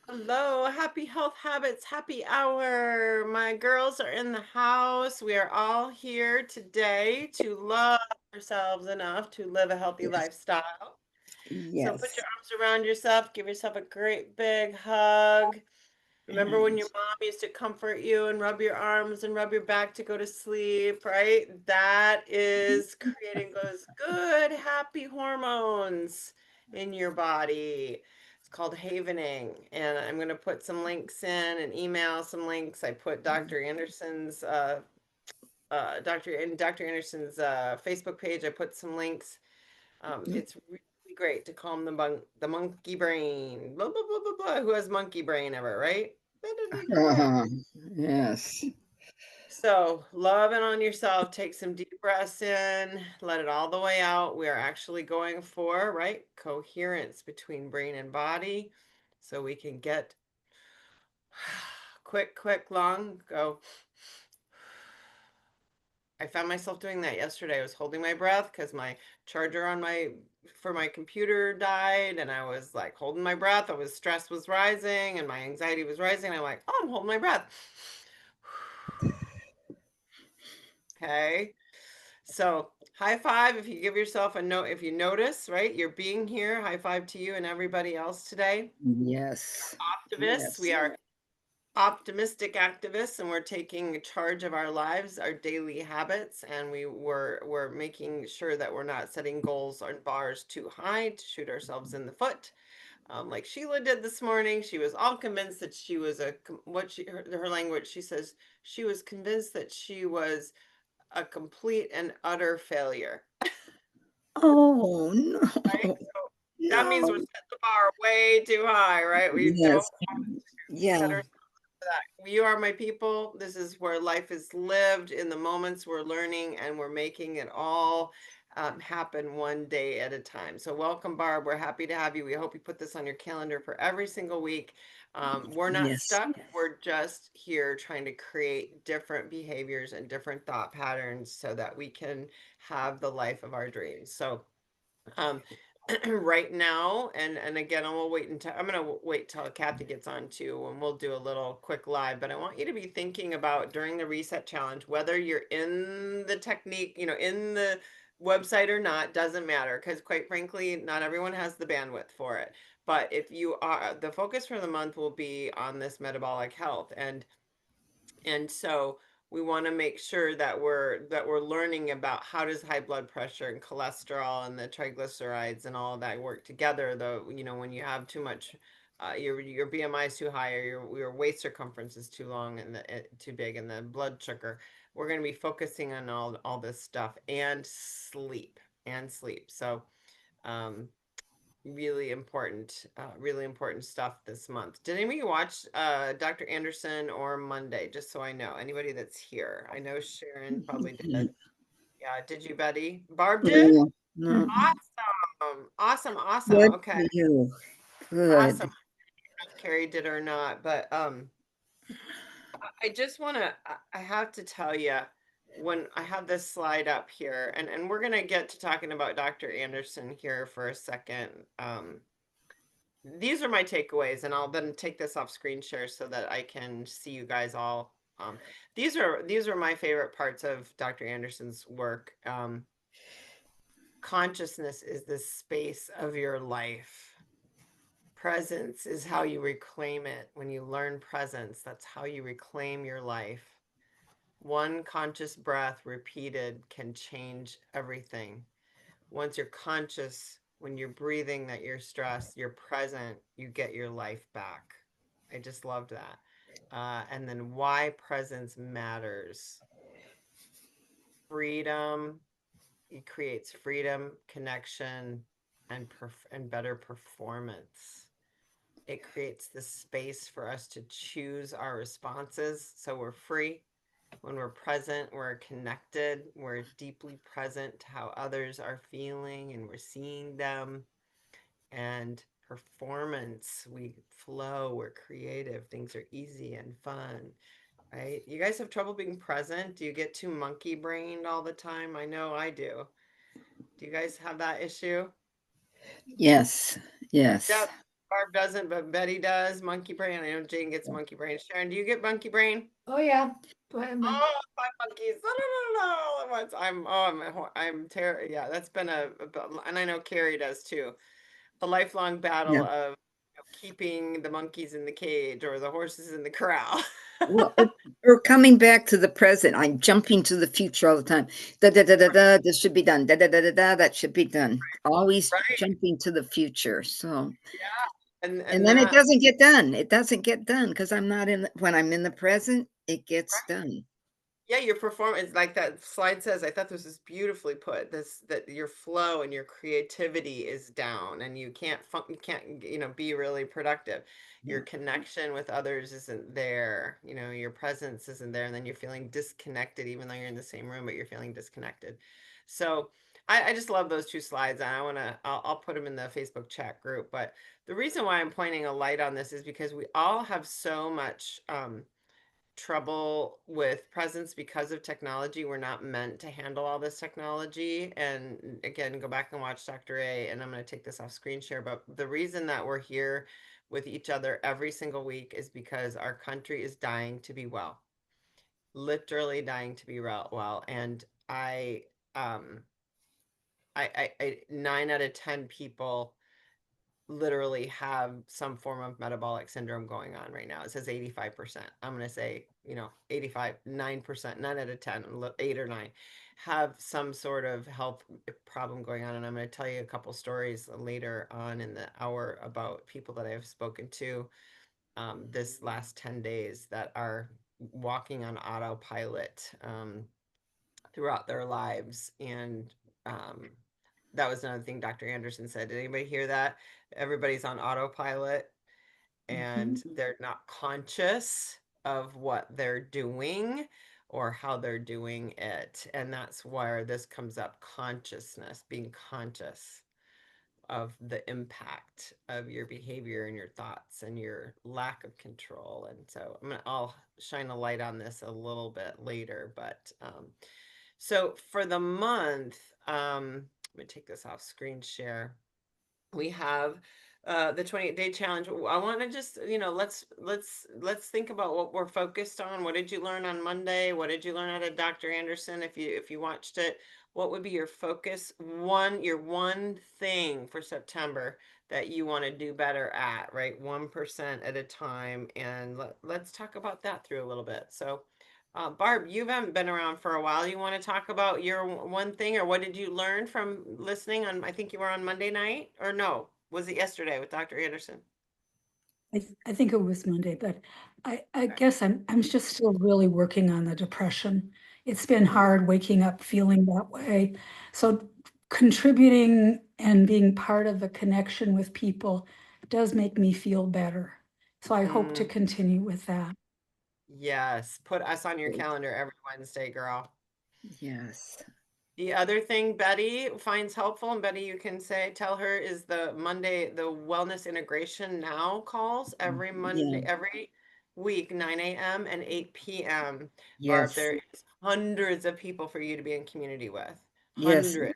Hello, happy health habits, happy hour. My girls are in the house. We are all here today to love ourselves enough to live a healthy Yes, lifestyle. So put yes. your arms around yourself, give yourself a great big hug. Remember when And your mom used to comfort you and rub your arms and rub your back to go to sleep, right? That is creating those good, happy hormones in your body. It's called havening. And I'm going to put some links in and email some links. I put Dr. Anderson's Dr. Anderson's Facebook page. I put some links. It's really great to calm the monkey brain. Blah blah blah blah blah. Who has monkey brain ever, right? Da, da, da, da, da. uh, yes, So, love it on yourself. Take some deep breaths in, let it all the way out. We are actually going for, right, coherence between brain and body. So we can get quick, long, go. I found myself doing that yesterday. I was holding my breath because my charger on my for my computer died, and I was like holding my breath. I was stress was rising and my anxiety was rising. I'm like, oh, I'm holding my breath. Okay. So high five if you give yourself a note, if you notice, right? You're being here. High five to you and everybody else today. yes, Activists, we yes, are optimistic activists, and we're taking charge of our lives, our daily habits, and we're making sure that we're not setting goals or bars too high to shoot ourselves in the foot. Like Sheila did this morning, she was all convinced that she was what her language. She says she was convinced that she was a complete and utter failure. Oh, Right? no, So that means we're no. setting the bar way too high, right? We don't Yes, set yeah, ourselves for that. You are my people. This is where life is lived in the moments we're learning and we're making it all happen one day at a time. So, welcome, Barb. We're happy to have you. We hope you put this on your calendar for every single week. We're not yes, stuck. We're just here trying to create different behaviors and different thought patterns so that we can have the life of our dreams. So, um, right now, and again, I'm gonna wait till Kathy gets on too, and we'll do a little quick live. But I want you to be thinking about during the reset challenge, whether you're in the technique, in the website or not, doesn't matter, because quite frankly, not everyone has the bandwidth for it. But if you are, the focus for the month will be on this metabolic health, and so we want to make sure that we're learning about how does high blood pressure and cholesterol and the triglycerides and all of that work together. Though, when you have too much, your BMI is too high, or your waist circumference is too long and too big, and the blood sugar. We're going to be focusing on all this stuff and sleep. So, um, really important stuff this month. Did anybody watch Dr. Anderson or Monday? Just so I know, anybody that's here. I know Sharon probably did. Yeah, did you, Betty? Barb did? no, no. Awesome. Good Okay, for you. awesome. Good. If Carrie did or not, but I just want to, I have to tell you, when I have this slide up here, and we're gonna get to talking about Dr. Anderson here for a second. These are my takeaways, and I'll then take this off screen share so that I can see you guys all. These are my favorite parts of Dr. Anderson's work. Consciousness is the space of your life. Presence is how you reclaim it. When you learn presence, that's how you reclaim your life. One conscious breath repeated can change everything. Once you're conscious, when you're breathing, that you're stressed, you're present, you get your life back. I just loved that. And then why presence matters. Freedom, it creates freedom, connection, and better performance. It creates the space for us to choose our responses so we're free. When we're present, we're connected, we're deeply present to how others are feeling and we're seeing them. And performance, we flow, we're creative, things are easy and fun, right? You guys have trouble being present? Do you get too monkey brained all the time? I know I do. Do you guys have that issue? Yes, yes. Yep. Barb doesn't, but Betty does. Monkey brain. I know Jane gets Yeah. monkey brain. Sharon, do you get monkey brain? Oh yeah. Go ahead, Mike. Oh, five monkeys. No, no, no, no. At once. I'm terrible. Yeah, that's been and I know Carrie does too. A lifelong battle Yeah. of keeping the monkeys in the cage or the horses in the corral. Well, or coming back to the present. I'm jumping to the future all the time. Da da da da da. This should be done. Da da da da da. That should be done. Always Right. jumping to the future. So, Yeah. and And then it that doesn't get done. It doesn't get done because I'm not in. When I'm in the present, it gets right. done. Yeah, your performance, like that slide says, I thought this was beautifully put. This that your flow and your creativity is down, and you can't, be really productive. Your Yeah. connection with others isn't there. Your presence isn't there, and then you're feeling disconnected, even though you're in the same room, but you're feeling disconnected. So I just love those two slides, and I'll put them in the Facebook chat group. But the reason why I'm pointing a light on this is because we all have so much trouble with presence because of technology. We're not meant to handle all this technology. And again, go back and watch Dr. A, and I'm going to take this off screen share. But the reason that we're here with each other every single week is because our country is dying to be well, literally dying to be well. And um, 9 out of 10 people literally have some form of metabolic syndrome going on right now. It says 85%. I'm going to say, 85, 9%, 9 out of 10, 8 or 9 have some sort of health problem going on. And I'm going to tell you a couple stories later on in the hour about people that I've spoken to this last 10 days that are walking on autopilot throughout their lives. And um, that was another thing Dr. Anderson said. Did anybody hear that? Everybody's on autopilot and Mhm. they're not conscious of what they're doing or how they're doing it. And that's where this comes up, consciousness, being conscious of the impact of your behavior and your thoughts and your lack of control. And so I'll shine a light on this a little bit later, but so for the month, let me take this off screen share. We have the 28-day challenge. I want to just, let's think about what we're focused on. What did you learn on Monday? What did you learn out of Dr. Anderson? If you watched it, what would be your focus? Your one thing for September that you want to do better at, right? 1% at a time. And let's talk about that through a little bit. So Barb, you haven't been around for a while. You want to talk about your one thing, or what did you learn from listening on, I think you were on Monday night, or no, was it yesterday with Dr. Anderson? I think it was Monday, but I Okay. guess I'm just still really working on the depression. It's been hard waking up feeling that way. So contributing and being part of the connection with people does make me feel better. So I hope to Mm, continue with that. yes, put us on your Good. calendar every Wednesday, girl. Yes. The other thing Betty finds helpful, and Betty, you can tell her, is the Wellness Integration Now calls every Monday, Yeah. every week, 9 a.m. and 8 p.m. Barb, Yes. there is hundreds of people for you to be in community with. Yes. Hundreds.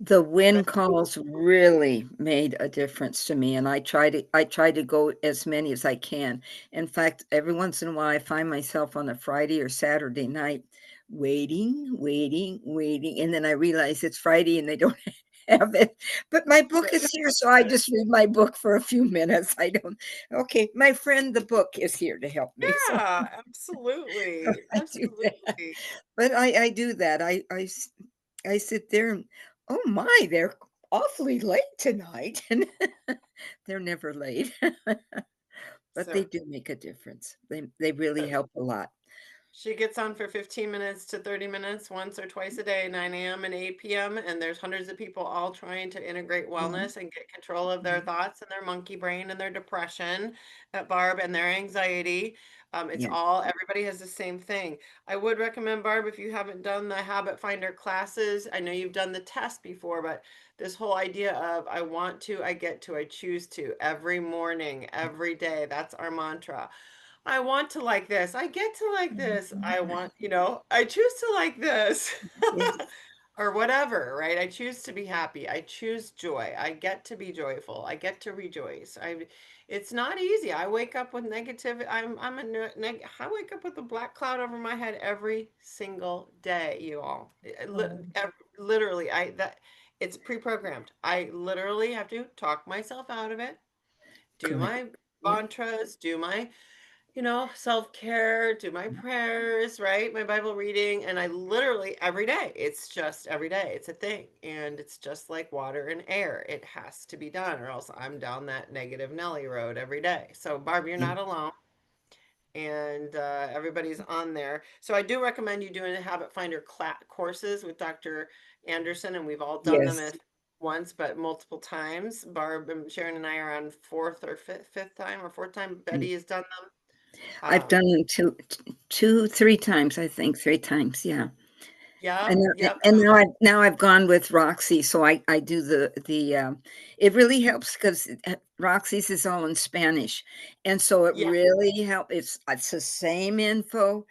The win calls really made a difference to me, and I try to go as many as I can. In fact, every once in a while, I find myself on a Friday or Saturday night waiting, waiting, waiting, and then I realize it's Friday and they don't have it. But my book is here, so I just read my book for a few minutes. I don't. Okay, my friend, the book is here to help me, so Yeah, absolutely. I do that. Absolutely. But I do that. I sit there and, "Oh my, they're awfully late tonight," and they're never late, but they So do make a difference. They really uh, help a lot. she gets on for 15 minutes to 30 minutes once or twice a day, 9 a.m. and 8 p.m. And there's hundreds of people all trying to integrate Mhm, wellness and get control of their mhm. thoughts and their monkey brain and their depression at Barb and their anxiety. It's Yeah, all, everybody has the same thing. I would recommend, Barb, if you haven't done the Habit Finder classes, I know you've done the test before, but this whole idea of I want to, I get to, I choose to every morning, every day, that's our mantra. I want to like this. I get to like this. I want, I choose to like this. yeah, or whatever, right? I choose to be happy. I choose joy. I get to be joyful. I get to rejoice. It's not easy. I wake up with negative. I'm a I wake up with a black cloud over my head every single day, you all. Oh, Literally, I that it's pre-programmed. I literally have to talk myself out of it, do Good. my Yeah. mantras, do my self-care, do my prayers, right? My Bible reading. And I literally every day, it's just every day, it's a thing. And it's just like water and air. It has to be done, or else I'm down that negative Nelly road every day. So, Barb, you're Yeah. not alone. And everybody's on there. So I do recommend you doing the Habit Finder courses with Dr. Anderson, and we've all done them Yes. at once, but multiple times. Barb and Sharon and I are on fourth or fifth time or fourth time. Mm. Betty has done them. I've done Um, it 2, 3 times, I think, 3 times, yeah. yep, And yep, now I've gone with Roxy, so I do it really helps 'cause, Roxy's is all in Spanish, and so it yeah, really it's the same info,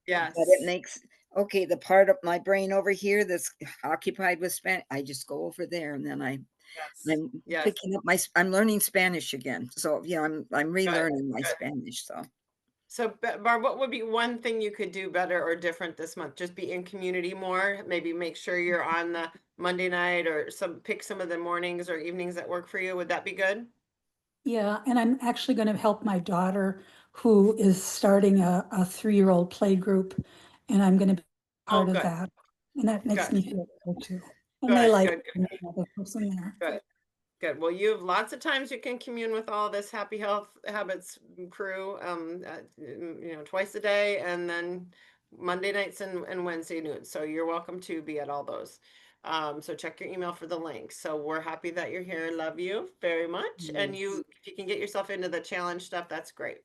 but it yes, makes okay, the part of my brain over here that's occupied with Spanish, I just go over there, and then yes, I'm yes. picking up I'm learning Spanish again, so, yeah, I'm Good, relearning my good. Spanish, so So, Barb, what would be one thing you could do better or different this month? Just be in community more. Maybe make sure you're on the Monday night, or pick some of the mornings or evenings that work for you. Would that be good? yeah, and I'm actually going to help my daughter who is starting a 3-year-old play group, and I'm going to be Oh, part of good, that. And that makes good, me feel good too. And they good, like good, another person there. good. Good. Well, you have lots of times you can commune with all this Happy Health Habits crew, twice a day, and then Monday nights and Wednesday noons. So you're welcome to be at all those. So check your email for the links. So we're happy that you're here. Love you very much. And yes. if you can get yourself into the challenge stuff, that's great.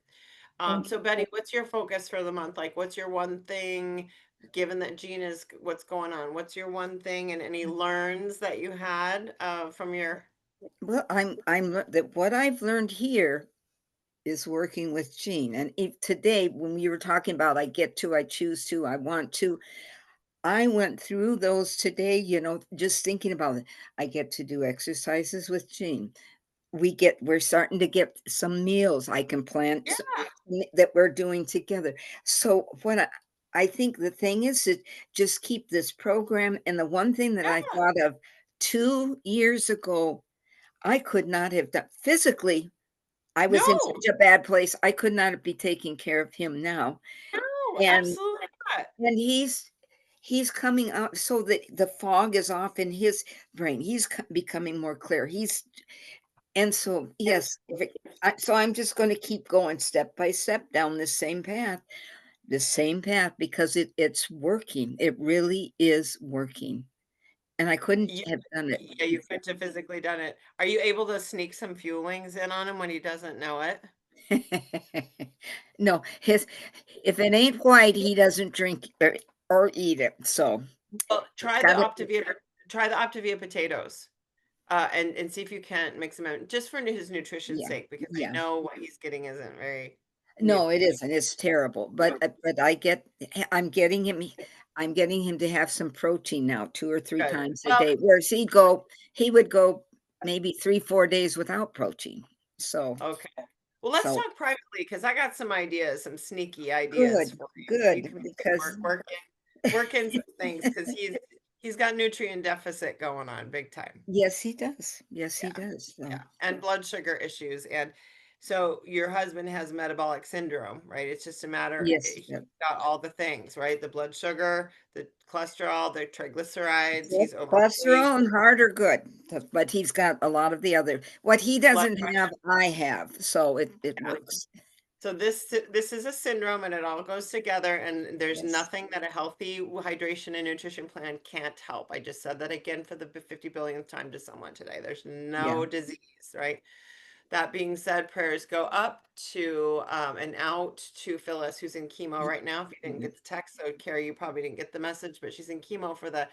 Thank So you. Betty, what's your focus for the month? Like, what's your one thing, given that Jean is what's going on? What's your one thing and any learns that you had from your Well, I'm lear that what I've learned here is working with Gene, and if today, when we were talking about I get to, I choose to, I want to, I went through those today, just thinking about it. I get to do exercises with Gene. We're starting to get some meals I can plan yeah, that we're doing together. So what I think the thing is to just keep this program, and the one thing that I yeah. thought of 2 years ago, I could not have done physically, I was in No, such a bad place, I could not be taking care of him now, no, and absolutely not. he's coming out so that the fog is off in his brain, he's becoming more clear, he's and so, yes, if it so I'm just gonna keep going step by step down this same path because it's working, it really is working, and I couldn't You, have done it. yeah, you couldn't have physically done it. Are you able to sneak some fuelings in on him when he doesn't know it? No, his if it ain't white, he doesn't drink or eat it, so Well, it's gotta Try the Optavia potatoes, and see if you can't mix them in, just for his nutrition's yeah, sake, because I yeah. know what he's getting isn't very new. No, it isn't, it's terrible, but I'm getting him to have some protein now 2 or 3 Good. times a Well, day, whereas he would go maybe 3, 4 days without protein. So okay. Well, let's so talk privately because I got some ideas, some sneaky ideas good, for you. You good, can because work in some things because he's got nutrient deficit going on big time. yes, he does. Yes, he Yeah, does, yeah, so and blood sugar issues. And so your husband has metabolic syndrome, right? It's just a matter, yes, he's yep. got all the things, right? The blood sugar, the cholesterol, the triglycerides, Yep, he's overweight, cholesterol and heart are good, but he's got a lot of the other what he blood doesn't have, pressure. I have, so it Yeah. works. So this is a syndrome, and it all goes together, and there's Yes, nothing that a healthy hydration and nutrition plan can't help. I just said that again for the 50 billionth time to someone today. There's yeah, no disease, right? That being said, prayers go up to and out to Phyllis, who's in chemo y right now. If you didn't yeah, get the text, so Carrie, you probably didn't get the message, but she's in chemo for the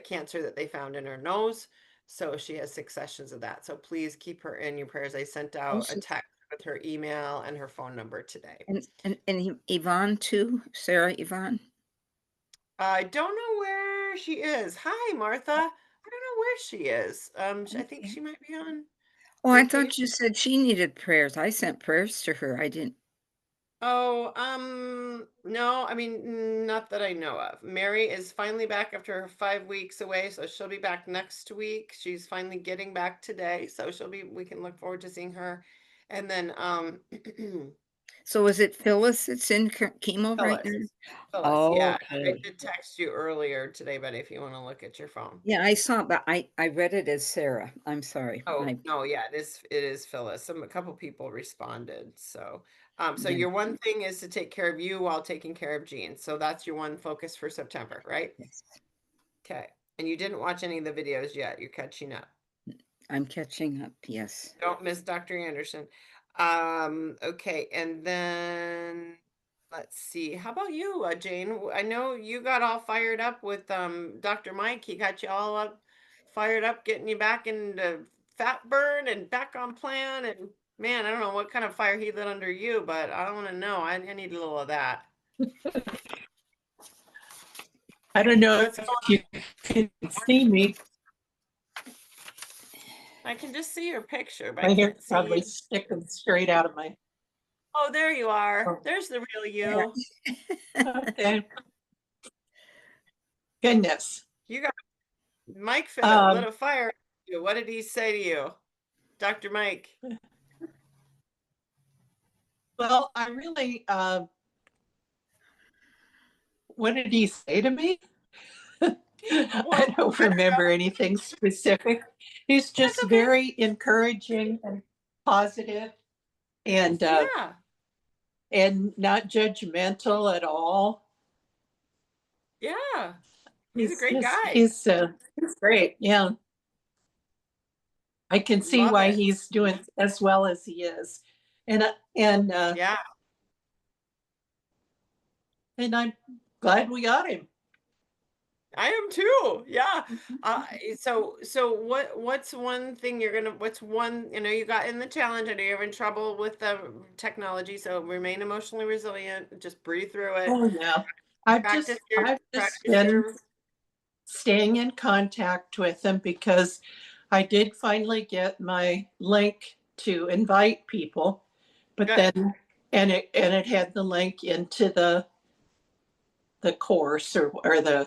cancer that they found in her nose. So she has 6 sessions of that. So please keep her in your prayers. I sent oh, out a she text with her email and her phone number today. and Yvonne too, Sarah Yvonne? I don't know where. where she is. Hi, Martha. I don't know where she is. I think Okay. she might be on Oh, I vacation. thought you said she needed prayers. I sent prayers to her. I didn't. Oh, no, I mean, not that I know of. Mary is finally back after her 5 weeks away, so she'll be back next week. She's finally getting back today, so we can look forward to seeing her. And then, So is it Phyllis that's in chemo right now? Phyllis, Phyllis, Oh, yeah, I okay. did text you earlier today, but if you want to look at your phone. Yeah, I saw, but I read it as Sarah. I'm sorry. Oh, no, yeah, it is Phyllis. A couple people responded. So Yeah, your one thing is to take care of you while taking care of Jean. So that's your one focus for September, right? yes. Okay. And you didn't watch any of the videos yet. You're catching up. I'm catching up. Yes. Don't miss Dr. Anderson. Okay, and then let's see. How about you, Jane? I know you got all fired up with Dr. Mike. He got you all up fired up, getting you back into fat burn and back on plan. And man, I don't know what kind of fire he lit under you, but I don't want to know. I need a little of that. I don't know What's if going you can see me. on? I can just see your picture, but I My hair's can't see probably you. sticking straight out of my. Oh, there you are. Oh, There's the real yeah. you. Okay. Goodness. You got Mike lit Um, a fire. under you. What did he say to you, Dr. Mike? well, I really, what did he say to me? Well, I don't remember anything specific. He's that's just okay. very encouraging and positive and Yeah, not judgmental at all. yeah. He's a He's great just guy. he's great. Yeah. I can see Love why it. he's doing as well as he is. And and Yeah, and I'm glad we got him. I am too. Yeah. Mhm. So what's one thing what's one, you got in the challenge. I know you're having trouble with the technology, so remain emotionally resilient. Just breathe through it. Oh yeah. I've just Practice been your, staying in contact with him because I did finally get my link to invite people, but good. then and it had the link into the course or the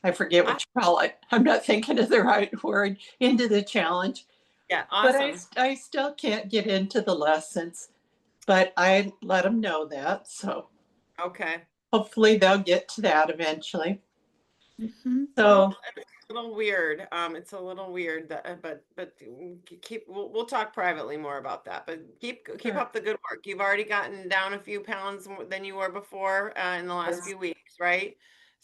I forget Ah, what you call it. I'm not thinking of the right word into the challenge, yeah, but awesome. I still can't get into the lessons. But I let them know that, so Okay. hopefully they'll get to that eventually. Mhm. So It's a little weird. It's a little weird that, but we'll talk privately more about that. But keep sure, up the good work. You've already gotten down a few pounds more than you were before in the last yes, few weeks, right?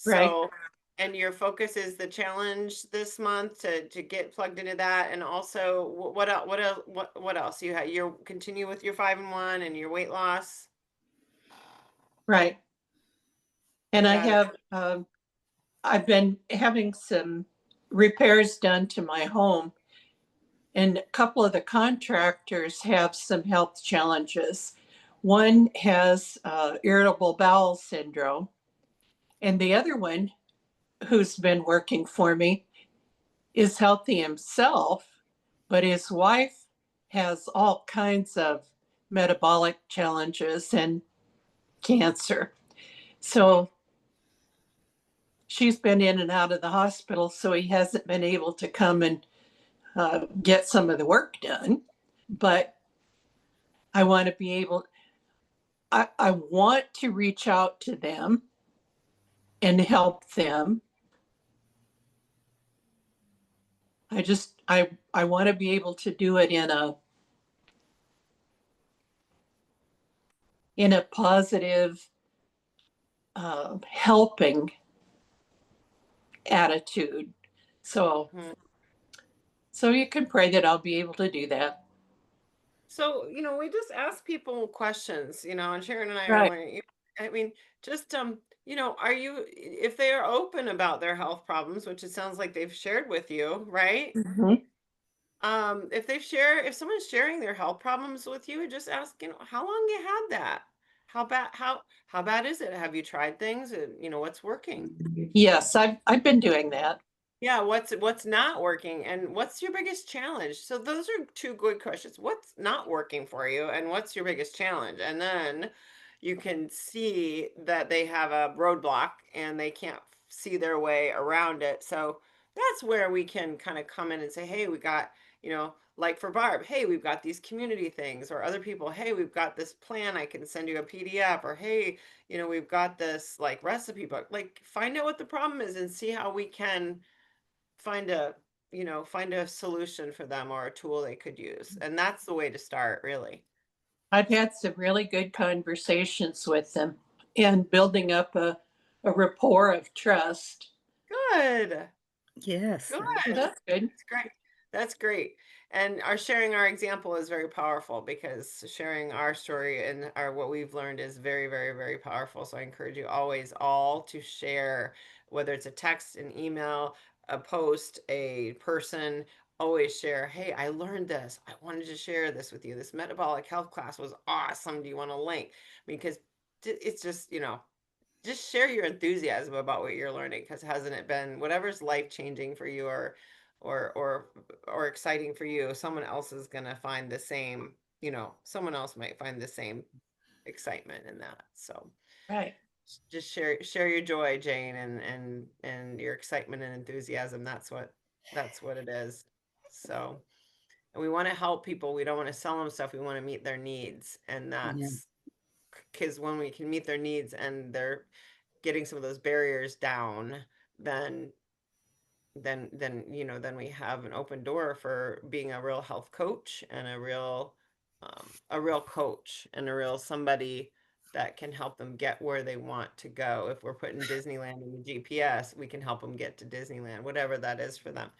right, So, and your focus is the challenge this month to get plugged into that, and also what else? What else? You continue with your 5-in-1 and your weight loss. right. And You I got it. have I've been having some repairs done to my home, and a couple of the contractors have some health challenges. One has irritable bowel syndrome, and the other one, who's been working for me, is healthy himself, but his wife has all kinds of metabolic challenges and cancer. So she's been in and out of the hospital, so he hasn't been able to come and get some of the work done. But I want to be able, I want to reach out to them and help them. I want to be able to do it in a positive, helping attitude. So Mhm. so you can pray that I'll be able to do that. So, we just ask people questions, and Sharon and I are Right. learning. I mean, just are you if they are open about their health problems, which it sounds like they've shared with you, right? Mhm. If someone's sharing their health problems with you, just ask, how long you had that? How bad is it? Have you tried things? You know, what's working? Yes, I've been doing that. Yeah, what's not working and what's your biggest challenge? So those are two good questions. What's not working for you and what's your biggest challenge? And then you can see that they have a roadblock and they can't see their way around it. So that's where we can kind of come in and say, "Hey, we got, you know, like for Barb, hey, we've got these community things," or other people, "Hey, we've got this plan, I can send you a PDF," or "Hey, you know, we've got this like recipe book." Like find out what the problem is and see how we can find a find a solution for them or a tool they could use, and that's the way to start, really. I've had some really good conversations with them and building up a rapport of trust. Good. Yes, Good. So that's good. That's great. That's great. And our sharing our example is very powerful because sharing our story and our what we've learned is very, very, very powerful. So I encourage you always all to share, whether it's a text, an email, a post, a person, always share, "Hey, I learned this. I wanted to share this with you. This metabolic health class was awesome. Do you want a link?" Because it's just, just share your enthusiasm about what you're learning, because hasn't it been whatever's life changing for you or or or exciting for you, someone else is going to find the same, someone else might find the same excitement in that. So Right. just share your joy, Jane, and your excitement and enthusiasm. That's what it is. So, and we want to help people. We don't want to sell them stuff. We want to meet their needs, and yeah, that's because when we can meet their needs and they're getting some of those barriers down, then then we have an open door for being a real health coach and a real coach and a real somebody that can help them get where they want to go. If we're putting Disneyland in the GPS, we can help them get to Disneyland, whatever that is for them.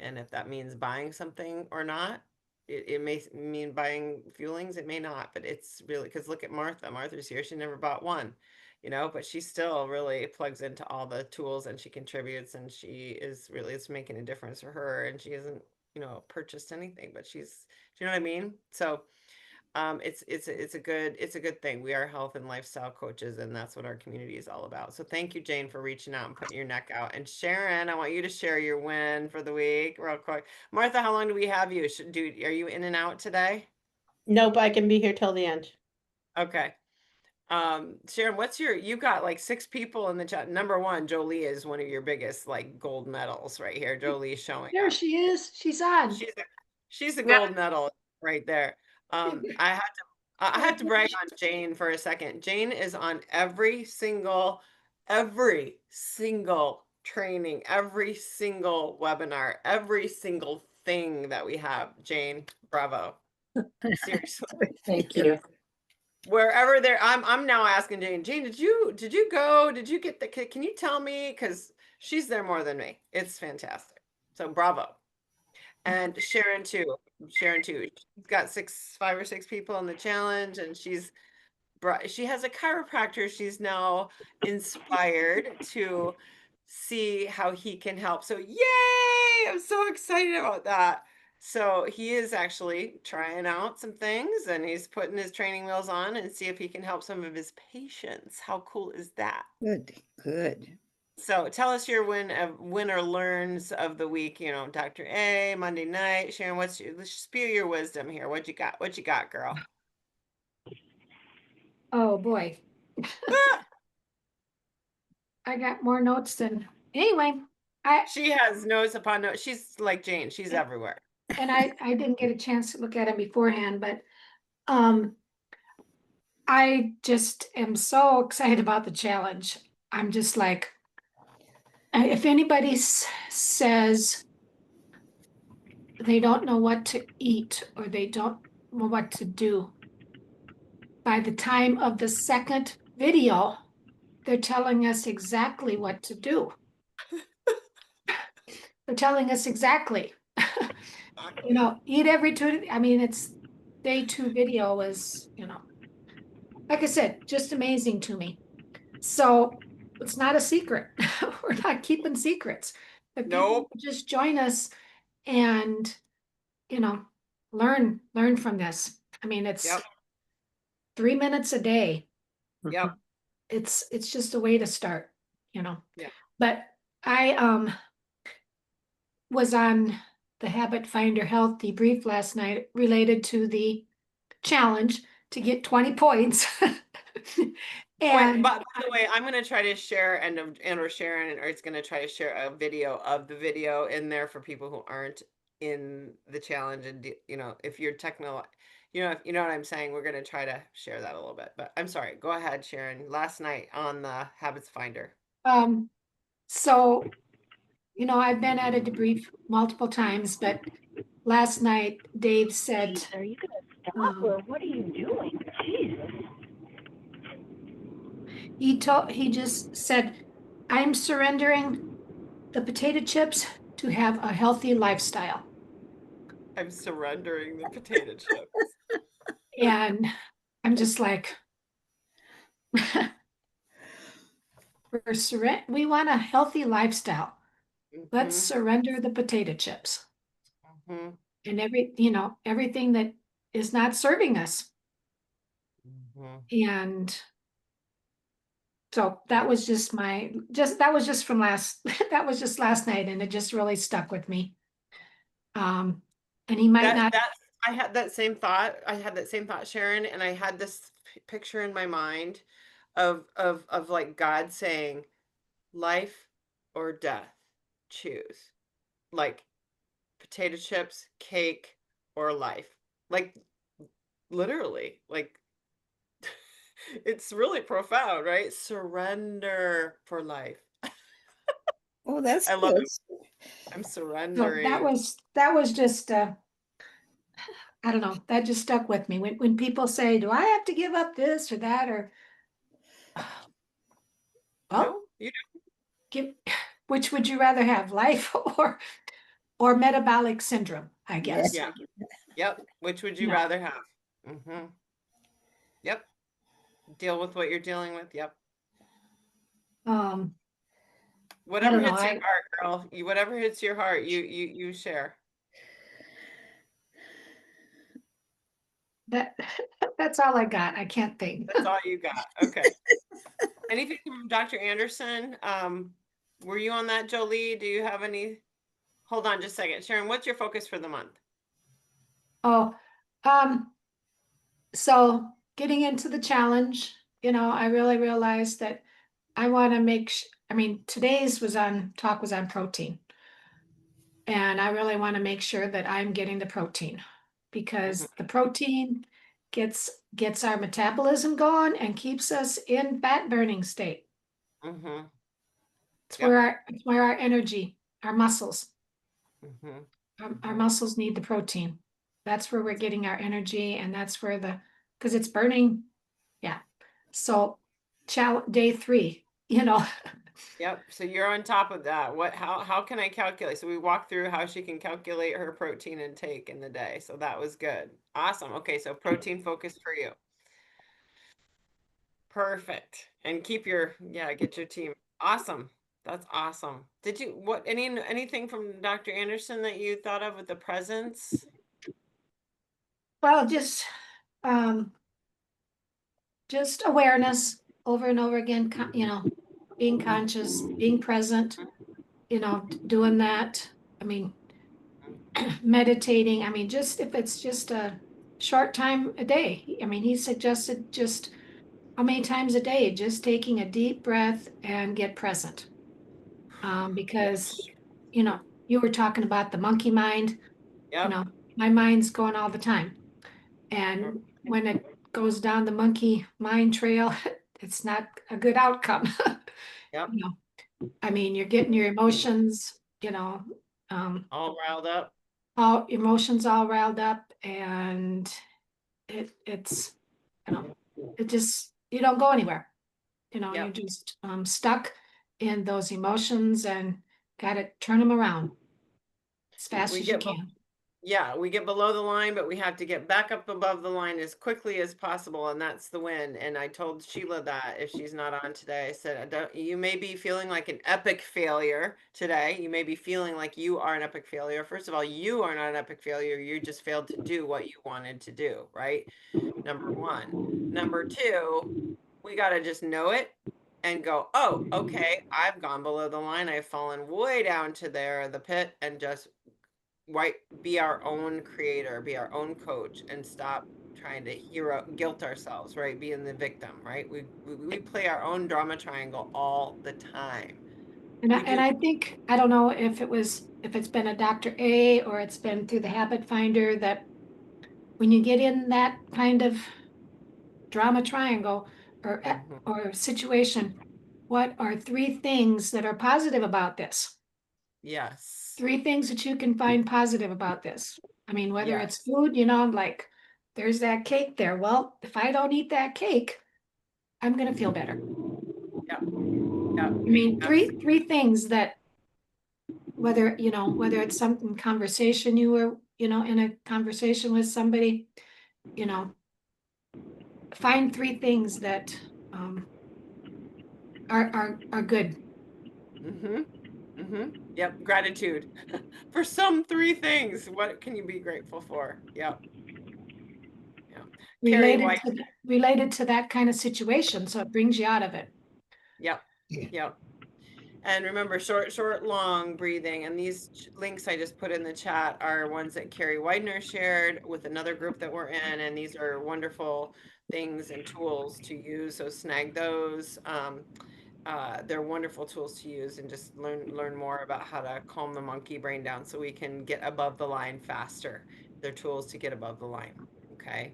And if that means buying something or not, it may mean buying fuelings, it may not, but it's really because look at Martha. Martha's here. She never bought one, but she still really plugs into all the tools and she contributes and she is really, it's making a difference for her. And she hasn't, purchased anything, but do you know what I mean? So it's a good thing. We are health and lifestyle coaches, and that's what our community is all about. So thank you, Jane, for reaching out and putting your neck out. And Sharon, I want you to share your win for the week real quick. Martha, how long do we have you? Are you in and out today? Nope, I can be here till the end. Okay. Sharon, you got like six people in the chat. Number one, Jolie is one of your biggest like gold medals right here. Jolie's showing There up. she is. She's on. She's a Yeah. gold medal right there. I have to brag on Jane for a second. Jane is on every single training, every single webinar, every single thing that we have. Jane, bravo. Seriously. Thank you. Wherever there, I'm now asking Jane, did you go? Did you get can you tell me? Because she's there more than me. It's fantastic. So bravo. And Sharon too. Sharon too. She's got 5 or 6 people in the challenge, and she has a chiropractor. She's now inspired to see how he can help. So yay! I'm so excited about that. So he is actually trying out some things and he's putting his training wheels on and see if he can help some of his patients. How cool is that? good, good. So tell us your win or learns of the week, Dr. A, Monday night. Sharon, let's spew your wisdom here. What you got? What you got, girl? Oh, boy. I got more notes than, anyway, She has notes upon notes. She's like Jane. She's everywhere. and I didn't get a chance to look at it beforehand, but um, I just am so excited about the challenge. I'm just like, if anybody says they don't know what to eat or they don't know what to do, by the time of the second video, they're telling us exactly what to do. They're telling us exactly. Eat every 2. I mean, it's day 2 video is, like I said, just amazing to me. So it's not a secret. We're not keeping secrets. But people Nope. just join us and, you know, learn from this. I mean, it's Yep. 3 minutes a day. Yep. It's just a way to start, you know. Yeah. But I was on the Habit Finder Health debrief last night related to the challenge to get 20 points. But And by the way, I'm gonna try to share and or Sharon or it's gonna try to share a video of the video in there for people who aren't in the challenge and you know if you're techno you know if you know what I'm saying, we're gonna try to share that a little bit. But I'm sorry, go ahead, Sharon. Last night on the Habits Finder. so I've been at a debrief multiple times, but last night Dave said, Are you gonna stop or what are you doing? Jesus. he just said, I'm surrendering the potato chips to have a healthy lifestyle. I'm surrendering the potato chips. And I'm just like, we want a healthy lifestyle. Let's surrender the potato chips Mm-hmm. and everything that is not serving us. Mm-hmm. And so that was just that was just from that was just last night, and it just really stuck with me. And he might not. I had that same thought. I had that same thought, Sharon, and I had this picture in my mind of like God saying, life or death, choose. Like potato chips, cake, or life. Like literally, like it's really profound, right? Surrender for life. Oh, that's I love good. it. I'm So surrendering. that was just I don't know, that just stuck with me. When people say, do I have to give up this or that, or well, No, you give which would you rather have, life or metabolic syndrome, I guess. yeah. Yep. Which would you No. rather have? Mm-hmm. Yep. Deal with what you're dealing with. Yep. I Whatever don't know. hits your heart, girl. Whatever hits your heart, you share. That's all I got. I can't think. That's all you got. Okay. Anything from Dr. Anderson? Were you on that, Jolie? Do you have any? Hold on just a second. Sharon, what's your focus for the month? Oh, so getting into the challenge, I really realized that I want to today's talk was on protein. And I really want to make sure that I'm getting the protein because the protein gets our metabolism going and keeps us in fat burning state. Mm-hmm. It's Yep. it's where our energy, our muscles, Mm-hmm. our muscles need the protein. That's where we're getting our energy, and that's where because it's burning. Yeah. So day 3, Yep. So you're on top of that. How can I calculate? So we walked through how she can calculate her protein intake in the day. So that was good. Awesome. Okay, so protein focus for you. Perfect. And get your team. Awesome. That's awesome. Did you anything from Dr. Anderson that you thought of with the presence? well, just awareness over and over again, being conscious, being present, doing that. I mean, meditating. I mean, just if it's just a short time a day. I mean, he suggested just how many times a day, just taking a deep breath and get present. Because, you were talking about the monkey mind, Yep. my mind's going all the time. And when it goes down the monkey mind trail, it's not a good outcome. Yep. I mean, you're getting your emotions, All riled up. all emotions all riled up, and it's, it just, you don't go anywhere. You're Yep. just stuck in those emotions and got to turn them around as fast as you can. Yeah, we get below the line, but we have to get back up above the line as quickly as possible, and that's the win. And I told Sheila that if she's not on today, I said, you may be feeling like an epic failure today. You may be feeling like you are an epic failure. First of all, you are not an epic failure. You just failed to do what you wanted to do, right? Number one. Number two, We got to just know it and go, oh, okay, I've gone below the line. I've fallen way down to there, the pit, and just be our own creator, be our own coach, and stop trying to guilt ourselves, right? Being the victim, right? We play our own drama triangle all the time. We And do. I think, I don't know if it's been a Dr. A or it's been through the habit finder, that when you get in that kind of drama triangle Mhm. or situation, what are three things that are positive about this? Yes. Three things that you can find positive about this. I mean, whether it's Yes. food, like there's that cake there. Well, if I don't eat that cake, I'm gonna feel better. Yep. Yep. I mean, Abs- three things that whether it's something conversation you were, in a conversation with somebody, you know, find three things that are good. Mm-hmm. Mm-hmm. Yep. Gratitude for some three things. What can you be grateful for? Yep. Yep. Carrie related White. to related to that kind of situation, so it brings you out of it. Yep. Yep. And remember, short, long breathing. And these links I just put in the chat are ones that Carrie Widener shared with another group that we're in. And these are wonderful things and tools to use. So snag those. They're wonderful tools to use, and just learn more about how to calm the monkey brain down so we can get above the line faster. They're tools to get above the line. Okay.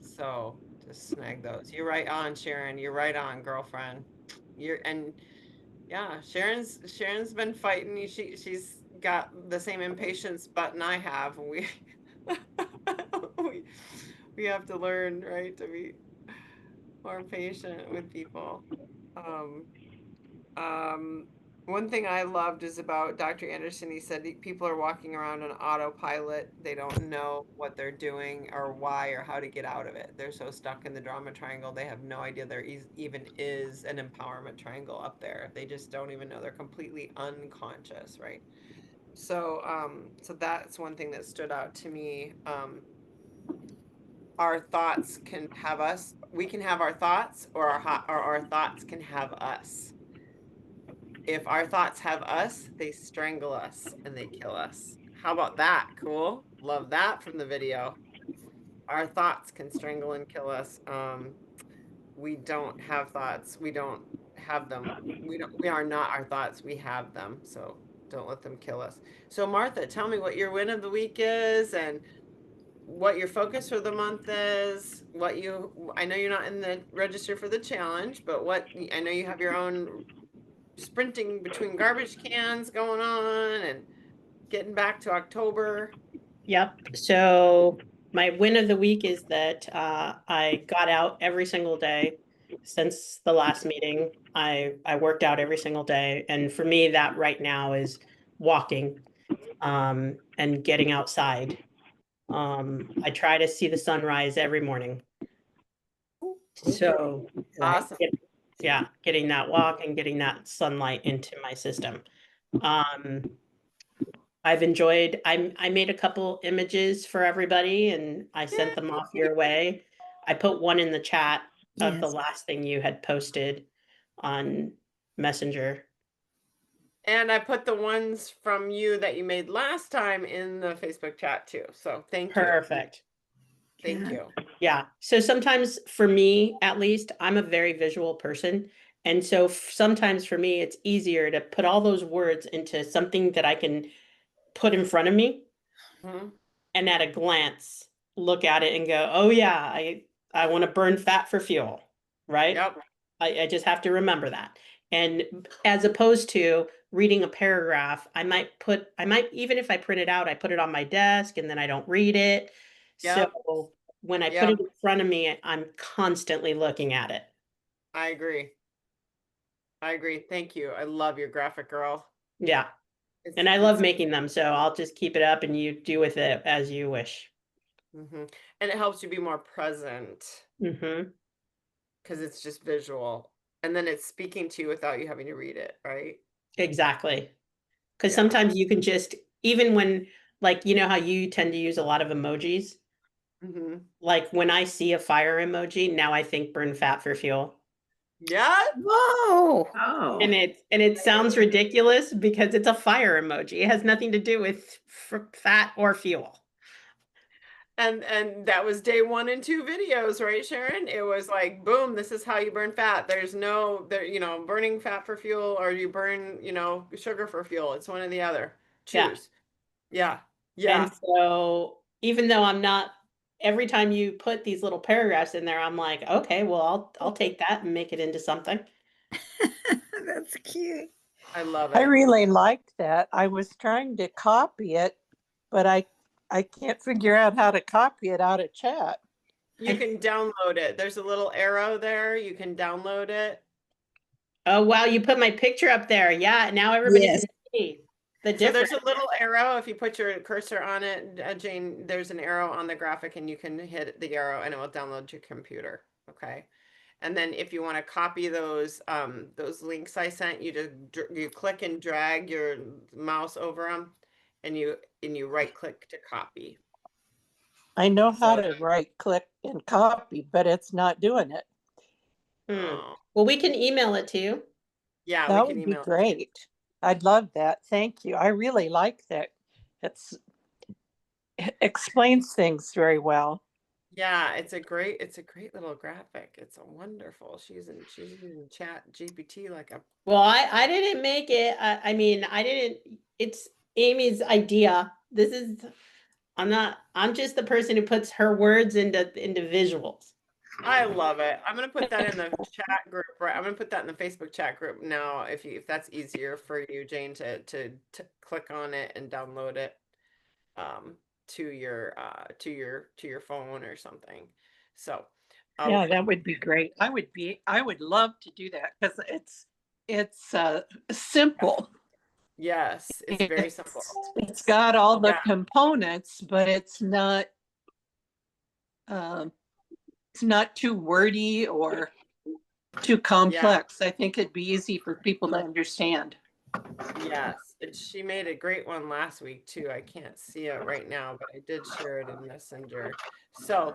So just snag those. You're right on, Sharon. You're right on, girlfriend. And yeah, Sharon's been fighting. She's got the same impatience button I have. We we have to learn, right, to be more patient with people. Um, um, One thing I loved is about Dr. Anderson. He said people are walking around on autopilot. They don't know what they're doing or why or how to get out of it. They're so stuck in the drama triangle. They have no idea there even is an empowerment triangle up there. They just don't even know. They're completely unconscious, right? So that's one thing that stood out to me. Our thoughts can have us. We can have our thoughts, or our thoughts can have us. If our thoughts have us, they strangle us and they kill us. How about that? Cool. Love that from the video. Our thoughts can strangle and kill us. We don't have thoughts. We don't have them. We are not our thoughts. We have them. So don't let them kill us. So Martha, tell me what your win of the week is, and what your focus for the month is. I know you're not in the register for the challenge, but I know you have your own sprinting between garbage cans going on and getting back to October. Yep. So my win of the week is that I got out every single day since the last meeting. I worked out every single day, and for me, that right now is walking and getting outside. I try to see the sunrise every morning. So Awesome. yeah, getting that walk and getting that sunlight into my system. Um, I've enjoyed, I made a couple images for everybody and I sent them off your way. I put one in the chat of the Yes. last thing you had posted on Messenger. And I put the ones from you that you made last time in the Facebook chat too. So thank you. Perfect. Thank Yeah. you. Yeah. So sometimes for me, at least, I'm a very visual person. And so sometimes for me, it's easier to put all those words into something that I can put in front of me Mhm. and at a glance look at it and go, oh yeah, I want to burn fat for fuel, right? Yep. I just have to remember that. And as opposed to reading a paragraph, I might, even if I print it out, I put it on my desk and then I don't read it. Yep. So when I put it Yep. in front of me, I'm constantly looking at it. I agree. I agree. Thank you. I love your graphic, girl. Yeah. It's And I love it's making them. So I'll just keep it up and you do with it as you wish. hmm And it helps you be more present Hmm. because it's just visual. And then it's speaking to you without you having to read it, right? Exactly. Because Yeah. sometimes you can just, even when, like, you know how you tend to use a lot of emojis? hmm Like when I see a fire emoji, now I think burn fat for fuel. Yeah. Whoa. Oh. And it sounds ridiculous because it's a fire emoji. It has nothing to do with fat or fuel. And that was day 1 and 2 videos, right, Sharon? It was like, boom, this is how you burn fat. There's no, burning fat for fuel, or you burn, sugar for fuel. It's one or the other. Yeah. Choose. Yeah. And Yeah. so even though I'm not, every time you put these little paragraphs in there, I'm like, okay, well, I'll take that and make it into something. That's cute. I love I it. really liked that. I was trying to copy it, but I can't figure out how to copy it out of chat. You can download it. There's a little arrow there. You can download it. Oh, wow, you put my picture up there. Yeah, now everybody Yes. can see the So difference. there's a little arrow. If you put your cursor on it, Jane, there's an arrow on the graphic, and you can hit the arrow and it will download to your computer. Okay. And then if you want to copy those links I sent, you just you click and drag your mouse over them, and you right click to copy. I know how So to right click and copy, but it's not doing it. oh, Well, we can email it to you. yeah, we That can would be email it. great. I'd love that. Thank you. I really like that. It explains things very well. Yeah, it's a great little graphic. It's a wonderful. She's using Chat GPT like a Well, I didn't make it. I mean, I didn't, it's Amy's idea. I'm just the person who puts her words into visuals. I love it. I'm gonna put that in the chat group, right? I'm gonna put that in the Facebook chat group now. If that's easier for you, Jane, to click on it and download it to your phone or something. So Yeah, that would be great. I would love to do that because it's simple. yes, it's very simple. It's got all the Yeah. components, but it's not too wordy or too complex. I think it'd be easy for people to understand. Yes, and she made a great one last week too. I can't see it right now, but I did share it in Messenger. So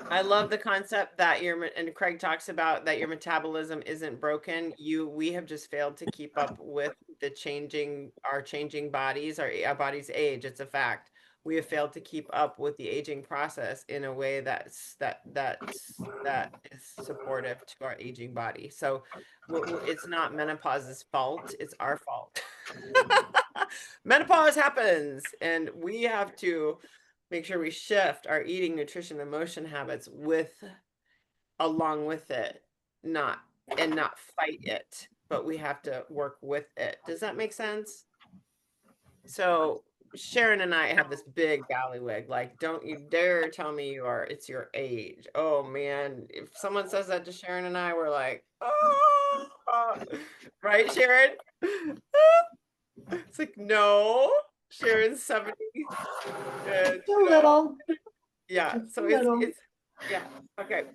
I love the concept that and Craig talks about that your metabolism isn't broken. We have just failed to keep up with our changing bodies, our bodies age. It's a fact. We have failed to keep up with the aging process in a way that is supportive to our aging body. So it's not menopause's fault, it's our fault. Menopause happens, and we have to make sure we shift our eating, nutrition, emotion habits along with it, not fight it, but we have to work with it. Does that make sense? So Sharon and I have this big ballywig. Like, don't you dare tell me it's your age. Oh man, if someone says that to Sharon and I, we're like, oh, right, Sharon? It's like, no, Sharon's 70. And, A little. yeah, Just so a little. it's yeah, okay.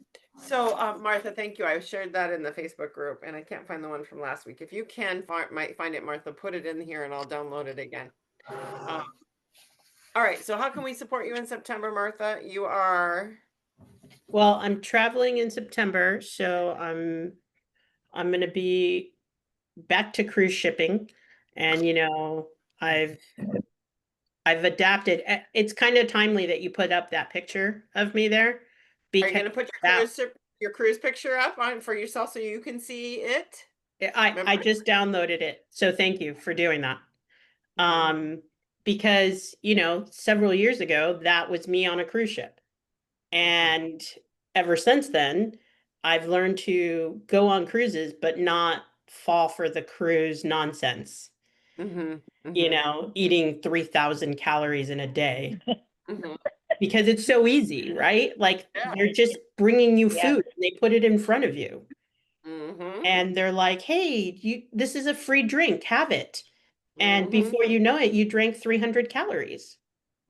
So Martha, thank you. I shared that in the Facebook group, and I can't find the one from last week. If you might find it, Martha, put it in here and I'll download it again. All right, so how can we support you in September, Martha? You are Well, I'm traveling in September, so I'm going to be back to cruise shipping, and I've adapted. It's kind of timely that you put up that picture of me there, are you because going to put that your cruise picture up on for yourself so you can see it? I just downloaded it, so thank you for doing that. Because several years ago that was me on a cruise ship, and ever since then I've learned to go on cruises but not fall for the cruise nonsense. Eating 3,000 calories in a day because it's so easy, right? Like, they're just bringing you food and they put it in front of you. And they're like, hey, this is a free drink, have it. And before you know it, you drank 300 calories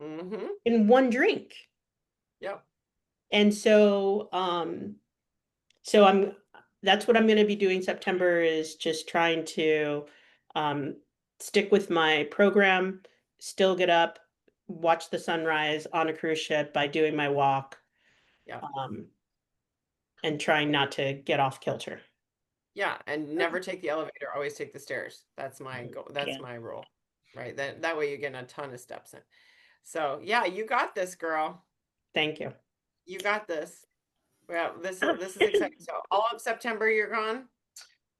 in one drink. Yep. And so that's what I'm going to be doing September, is just trying to stick with my program, still get up, watch the sunrise on a cruise ship by doing my walk. Yeah. and trying not to get off kilter. Yeah, and never take the elevator, always take the stairs. That's my goal. That's Yeah. my rule. Right. That way you get a ton of steps in. So yeah, you got this, girl. Thank you. You got this. Well, this is exciting. So all of September you're gone?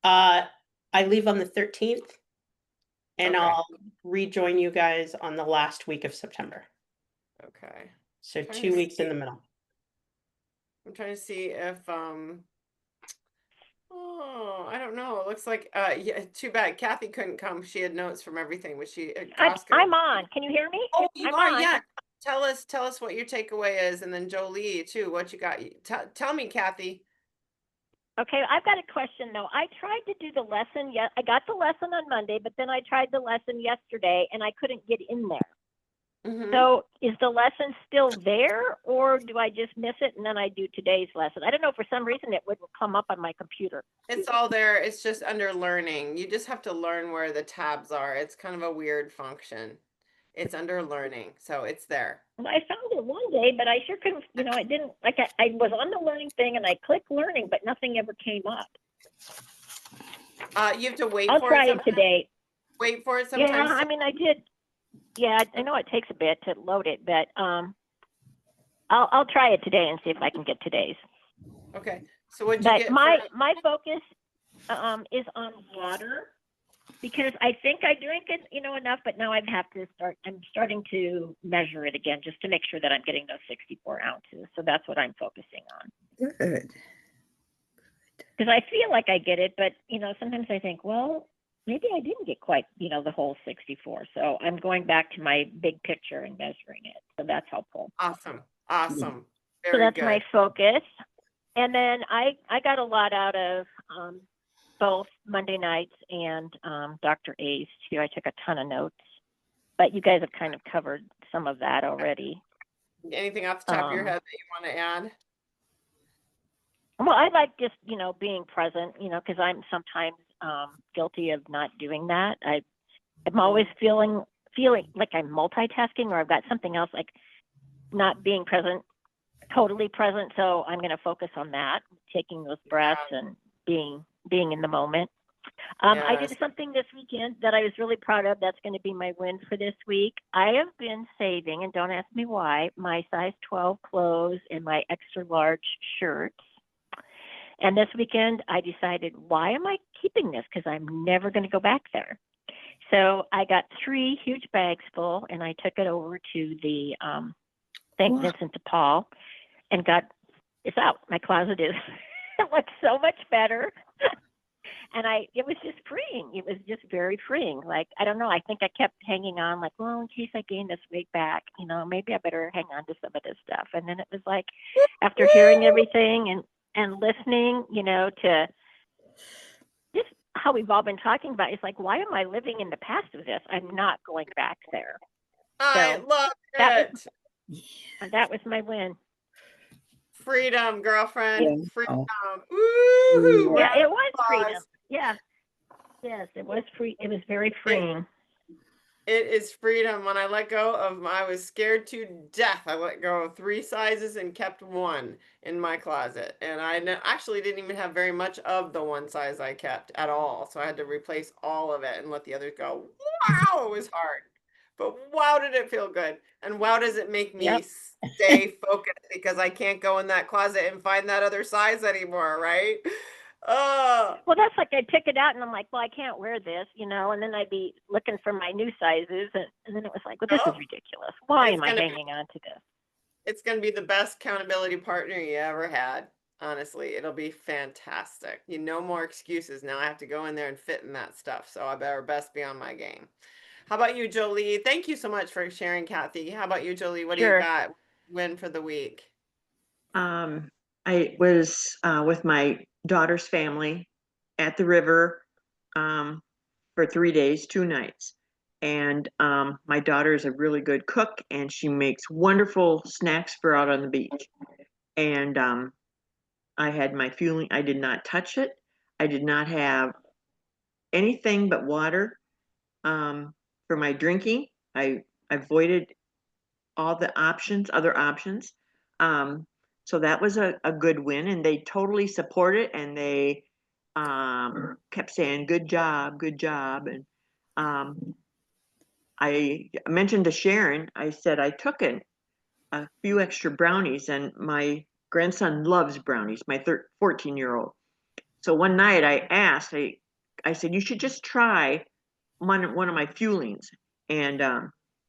I leave on the 13th, and Okay. I'll rejoin you guys on the last week of September. Okay. So Trying 2 to weeks in see. the middle. I'm trying to see if oh, I don't know. It looks like yeah, too bad Kathy couldn't come. She had notes from everything. Was she at Costco? I'm on. Can you hear me? Oh, you I'm are, on. yeah. Tell us what your takeaway is, and then Jolie too. What you got? Tell me, Kathy. Okay, I've got a question though. I tried to do the lesson. Yeah, I got the lesson on Monday, but then I tried the lesson yesterday and I couldn't get in there. Mm-hmm. So is the lesson still there, or do I just miss it and then I do today's lesson? I don't know. For some reason, it wouldn't come up on my computer. It's all there. It's just under learning. You just have to learn where the tabs are. It's kind of a weird function. It's under learning, so it's there. Well, I found it one day, but I sure couldn't. It didn't. Like I was on the learning thing and I clicked learning, but nothing ever came up. You have to wait I'll for try it it sometimes. today. Wait for it Yeah, sometimes. I mean, I did. Yeah, I know it takes a bit to load it, but I'll try it today and see if I can get today's. Okay. So what'd you But get? my focus is on water, because I think I drink it, enough, but now I'm starting to measure it again just to make sure that I'm getting those 64 ounces. So that's what I'm focusing on. Good. Because I feel like I get it, but sometimes I think, well, maybe I didn't get quite, the whole 64. So I'm going back to my big picture and measuring it. So that's helpful. Awesome. Awesome. So Very that's good. my focus. And then I got a lot out of both Monday nights and Dr. A's too. I took a ton of notes, but you guys have kind of covered some of that already. Anything off the top of your head that you want to add? Well, I like just, being present, because I'm sometimes guilty of not doing that. I'm always feeling like I'm multitasking, or I've got something else, like not being present, totally present. So I'm going to focus on that, taking those breaths and being in the moment. I did something this weekend that I was really proud of. That's going to be my win for this week. I have been saving, and don't ask me why, my size 12 clothes and my extra large shirts. And this weekend, I decided, why am I keeping this? Because I'm never going to go back there. So I got 3 huge bags full, and I took it over to the St. Vincent de Paul, and it's out. My closet is it looks so much better. And it was just freeing. It was just very freeing. Like, I don't know. I think I kept hanging on, like, well, in case I gain this weight back, maybe I better hang on to some of this stuff. And then it was like, after hearing everything and listening, to just how we've all been talking about, it's like, why am I living in the past with this? I'm not going back there. I love it. That was my win. Freedom, girlfriend. Yeah. Freedom. Oh. Woo-hoo. Yeah, it was freedom. Yeah. Yes, it was free. It was very freeing. It is freedom. When I let go of, I was scared to death. I let go of 3 sizes and kept 1 in my closet. And I actually didn't even have very much of the 1 size I kept at all. So I had to replace all of it and let the others go. Wow, it was hard. But wow, did it feel good. And wow, does it make me stay focused, because I can't go in that closet and find that other size anymore, right? Well, that's like I'd pick it out and I'm like, well, I can't wear this, and then I'd be looking for my new sizes. And then it was like, well, this is ridiculous. Why am I hanging on to this? It's going to be the best accountability partner you ever had. Honestly, it'll be fantastic. No more excuses. Now I have to go in there and fit in that stuff. So I better best be on my game. How about you, Jolie? Thank you so much for sharing, Kathy. How about you, Jolie? What do you got? Win for the week? I was with my daughter's family at the river for 3 days, 2 nights. And my daughter is a really good cook, and she makes wonderful snacks for out on the beach. And I had my fueling. I did not touch it. I did not have anything but water for my drinking. I avoided all the other options. So that was a good win, and they totally support it, and they kept saying, good job, good job. And I mentioned to Sharon, I said I took a few extra brownies, and my grandson loves brownies, my 14-year-old. So one night I asked, I said, you should just try one of my fuelings. And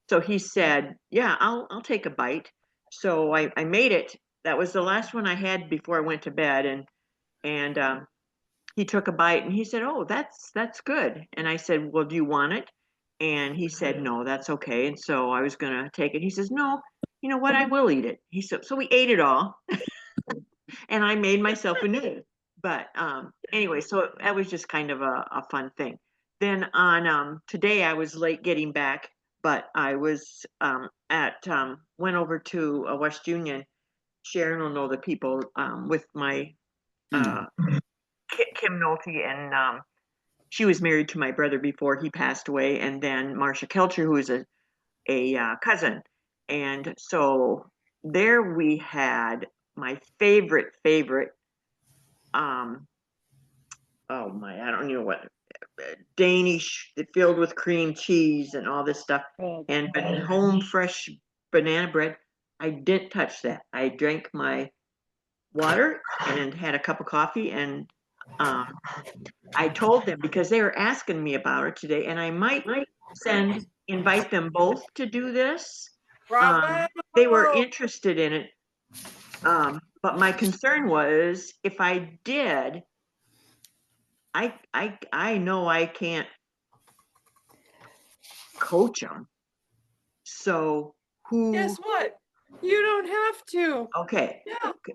so he said, yeah, I'll take a bite. So I made it. That was the last one I had before I went to bed. And he took a bite and he said, oh, that's good. And I said, well, do you want it? And he said, no, that's okay. And so I was going to take it. He says, no, you know what? I will eat it. He said, so we ate it all and I made myself a new. But anyway, so that was just kind of a fun thing. Then on today I was late getting back, but I was went over to West Union. Sharon will know the people with my Kim Nolte, and she was married to my brother before he passed away, and then Marcia Kelcher, who is a cousin. And so there we had my favorite oh my, I don't know what, Danish filled with cream cheese and all this stuff, and home fresh banana bread. I didn't touch that. I drank my water and had a cup of coffee, and I told them, because they were asking me about it today, and I might invite them both to do this. They were interested in it. But my concern was, if I did, I know I can't coach them. So who? Guess what? You don't have to. Okay. Yeah. Okay.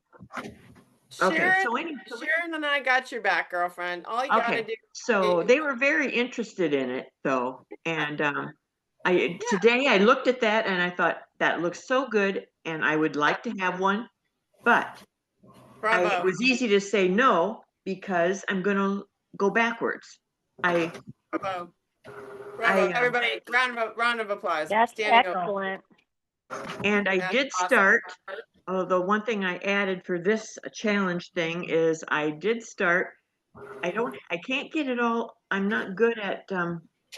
Sharon, So anyway, Sharon and I got your back, girlfriend. All you gotta do. So they were very interested in it, though, and today I looked at that and I thought that looks so good, and I would like to have one, but it was easy to say no because I'm going to go backwards. Bravo. Everybody, round of applause. That's excellent. And I did start, although one thing I added for this challenge thing is I did start, I can't get it all, I'm not good at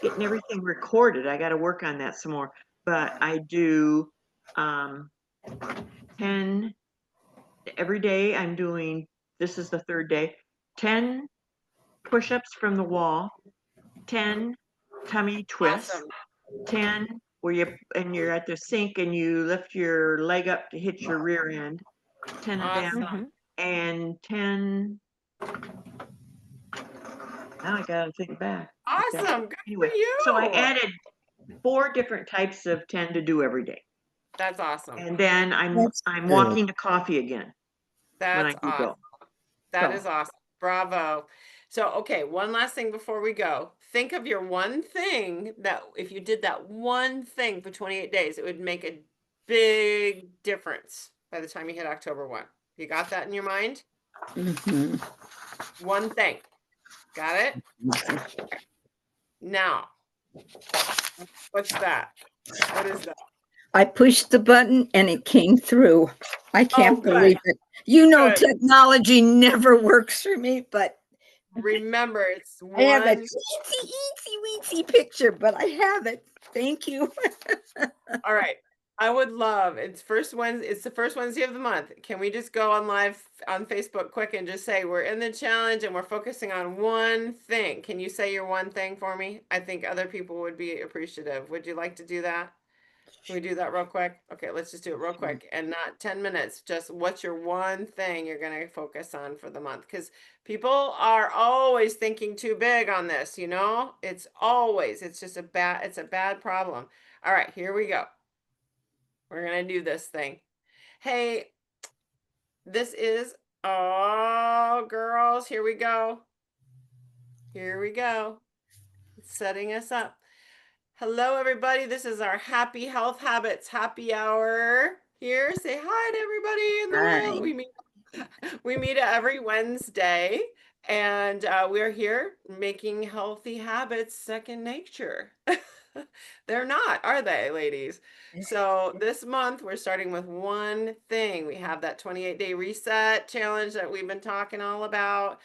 getting everything recorded. I got to work on that some more, but I do 10 every day. I'm doing, this is the third day, 10 push-ups from the wall, 10 tummy twists, 10 where you're at the sink and you lift your leg up to hit your rear end, 10 of them, and 10. Now I gotta think back. Awesome. Good anyway, for you. So I added 4 different types of 10 to do every day. That's awesome. And then I'm walking to coffee again. That's awesome. That is awesome. Bravo. So, okay, one last thing before we go. Think of your one thing that if you did that one thing for 28 days, it would make a big difference by the time you hit October 1. You got that in your mind? One thing. Got it? Now, what's that? What is that? I pushed the button and it came through. I can't believe it. You know, technology never works for me, but remember, it's I have a teensy picture, but I have it. Thank you. All right. I would love, it's the first Wednesday of the month. Can we just go on live on Facebook quick and just say we're in the challenge and we're focusing on one thing? Can you say your one thing for me? I think other people would be appreciative. Would you like to do that? Can we do that real quick? Okay, let's just do it real quick and not 10 minutes. Just what's your one thing you're going to focus on for the month? Because people are always thinking too big on this, you know? It's just a bad problem. All right, here we go. We're going to do this thing. Hey, this is, oh, girls, here we go. Here we go. It's setting us up. Hello, everybody. This is our Happy Health Habits Happy Hour here. Say hi to everybody in the world. We meet every Wednesday, and we're here making healthy habits second nature. They're not, are they, ladies? So this month we're starting with one thing. We have that 28-day reset challenge that we've been talking all about.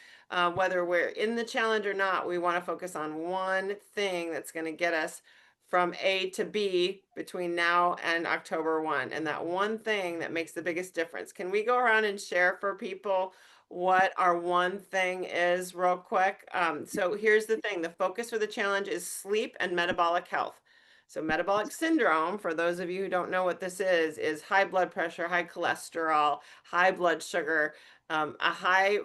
Whether we're in the challenge or not, we want to focus on one thing that's going to get us from A to B between now and October 1. And that one thing that makes the biggest difference. Can we go around and share for people what our one thing is real quick? So here's the thing. The focus for the challenge is sleep and metabolic health. So metabolic syndrome, for those of you who don't know what this is high blood pressure, high cholesterol, high blood sugar, a high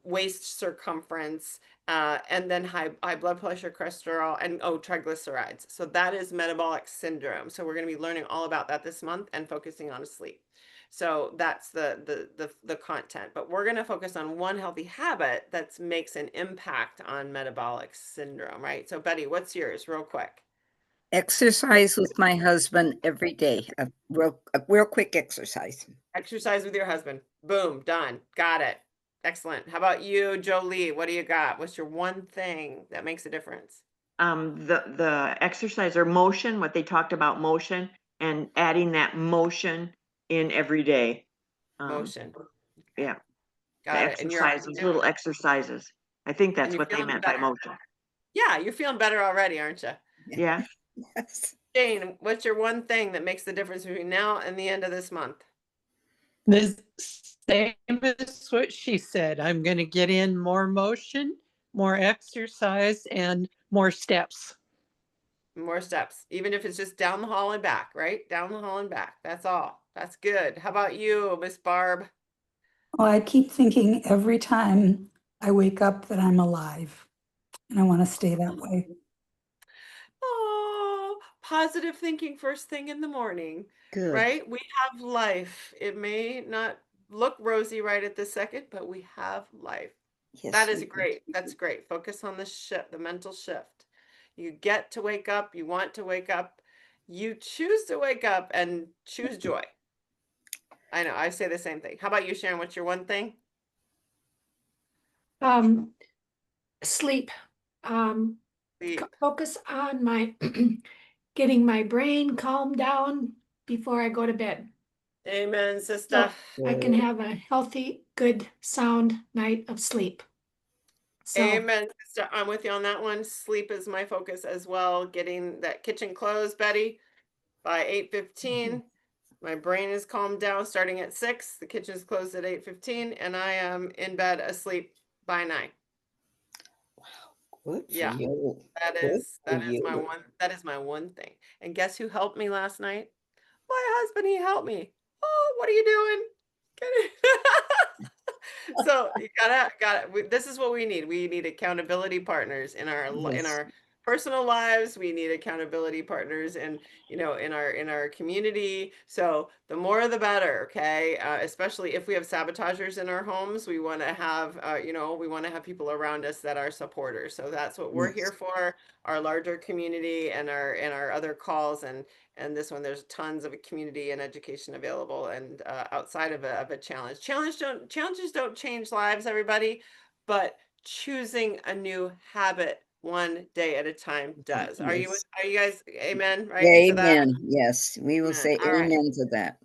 waist circumference, and then high blood pressure, cholesterol, and triglycerides. So that is metabolic syndrome. So we're going to be learning all about that this month and focusing on sleep. So that's the content. But we're going to focus on one healthy habit that makes an impact on metabolic syndrome, right? So Betty, what's yours, real quick? Exercise with my husband every day. A real quick exercise. Exercise with your husband. Boom, done. Got it. Excellent. How about you, Jolie? What do you got? What's your one thing that makes a difference? The exercise or motion, what they talked about motion and adding that motion in every day. Motion. Yeah. Got The it. And you're exercises, little exercises. I think that's what they feeling meant by better. motion. Yeah, you're feeling better already, aren't you? Yeah. Yes. Jane, what's your one thing that makes the difference between now and the end of this month? The same as what she said. I'm going to get in more motion, more exercise, and more steps. More steps, even if it's just down the hall and back, right? Down the hall and back. That's all. That's good. How about you, Miss Barb? Oh, I keep thinking every time I wake up that I'm alive, and I want to stay that way. Oh, positive thinking first thing in the morning, Good. right? We have life. It may not look rosy right at this second, but we have life. Yes, That is we do. great. That's great. Focus on the shift, the mental shift. You get to wake up, you want to wake up, you choose to wake up and choose joy. I know, I say the same thing. How about you, Sharon? What's your one thing? Sleep. Sleep. Focus on my getting my brain calmed down before I go to bed. Amen, So sister. I can have a healthy, good, sound night of sleep. So Amen, sister. I'm with you on that one. Sleep is my focus as well. Getting that kitchen closed, Betty, by 8:15. My brain is calmed down starting at 6. The kitchen's closed at 8:15, and I am in bed asleep by 9. Good for Yeah, you. that Good is for my you. one thing. And guess who helped me last night? My husband, he helped me. Oh, what are you doing? Get it? So you gotta, this is what we need. We need accountability partners in Yes. our personal lives. We need accountability partners in, in our community. So the more the better, okay? Especially if we have sabotagers in our homes, we want to have, we want to have people around us that are supporters. So that's what we're Yes. here for, our larger community and our other calls and this one, there's tons of community and education available and outside of a challenge. Challenges don't change lives, everybody, but choosing a new habit one day at a time does. Yes. Are you guys amen, right? To that? Amen. Yes, we will Amen. say All right. amen to that.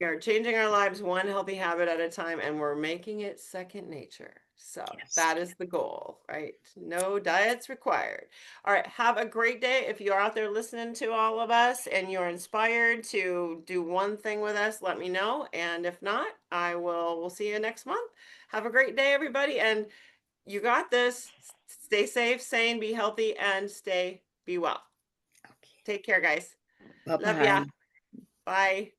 We are changing our lives one healthy habit at a time, and we're making it second nature. So Yes. that is the goal, right? No diets required. All right. Have a great day. If you're out there listening to all of us and you're inspired to do one thing with us, let me know. And if not, we'll see you next month. Have a great day, everybody. And you got this. Stay safe, sane, be healthy, and be well. Okay. Take care, guys. Love Bye-bye. ya. Bye.